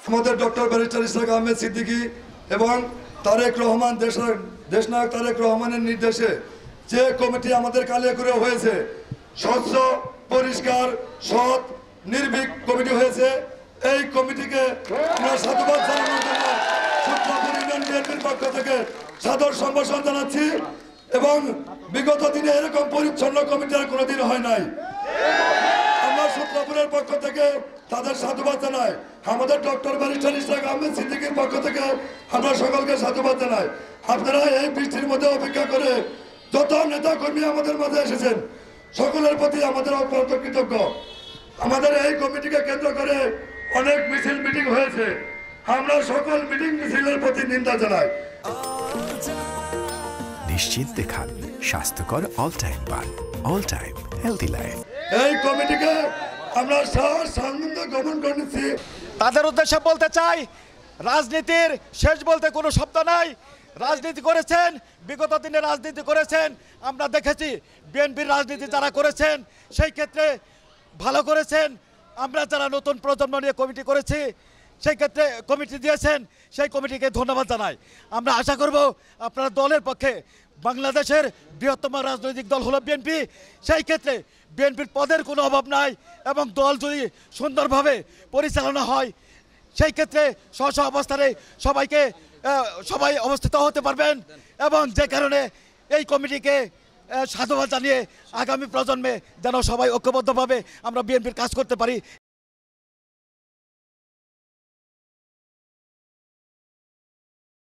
আমাদের doctor barrister Ishraq Ahmed Siddiqui এবং তারেক রহমান দেশনায়ক তারেক রহমানের নির্দেশে যে কমিটি আমাদের কালিয়াকৈরে হয়েছে, স্বচ্ছ পরিষ্কার সৎ নির্ভীক কমিটি হয়েছে। এই কমিটিকে আমরা সাধুবাদ জানানোর জন্য সূত্রপুর ইউনিয়ন বিএনপির পক্ষ থেকে সাদর সম্ভাষণ জানাচ্ছি। এবং বিগত দিনে এরকম পরিচ্ছন্ন কমিটি আর কোনোদিন হয় নাই। আমরা সূত্রপুরের পক্ষ থেকে তাদের সাধুবাদ জানাই। আমাদের ডক্টর ব্যারিস্টার ইশরাক আহমেদ সিদ্দিকীর পক্ষ থেকে আমরা সকলকে সাধুবাদ জানাই। আপনারা এই বৃষ্টির মধ্যে অপেক্ষা করে যত নেতা কর্মী আমাদের মাঝে এসেছেন, সকলের প্রতি আমাদের অত্যন্ত কৃতজ্ঞ। আমাদের এই কমিটিকে কেন্দ্র করে অনেক মিছিল মিটিং হয়েছে, আমরা সকল মিটিং মিছিলের প্রতি নিন্দা জানাই। নিশ্চিন্তে খান স্বাস্থ্যকর অল টাইম পান, অল টাইম হেলদি লাইফ। এই কমিটিকে আমরা সানন্দে গ্রহণ করেছি। তাদের উদ্দেশ্যে বলতে চাই, রাজনীতির শেষ বলতে কোনো শব্দ নাই। রাজনীতি করেছেন, বিগত দিনে রাজনীতি করেছেন, আমরা দেখেছি বিএনপির রাজনীতি যারা করেছেন সেই ক্ষেত্রে ভালো করেছেন। আমরা যারা নতুন প্রজন্ম নিয়ে কমিটি করেছি সেই ক্ষেত্রে কমিটি দিয়েছেন, সেই কমিটিকে ধন্যবাদ জানাই। আমরা আশা করব আপনারা দলের পক্ষে, বাংলাদেশের বৃহত্তম রাজনৈতিক দল হলো বিএনপি, সেই ক্ষেত্রে বিএনপির পদের কোনো অভাব নাই এবং দল যদি সুন্দরভাবে পরিচালনা হয় সেই ক্ষেত্রে স্ব স্ব অবস্থানে সবাই অবস্থিত হতে পারবেন। এবং যে কারণে এই কমিটিকে সাধুবাদ জানিয়ে আগামী প্রজন্মে যেন সবাই ঐক্যবদ্ধভাবে আমরা বিএনপির কাজ করতে পারি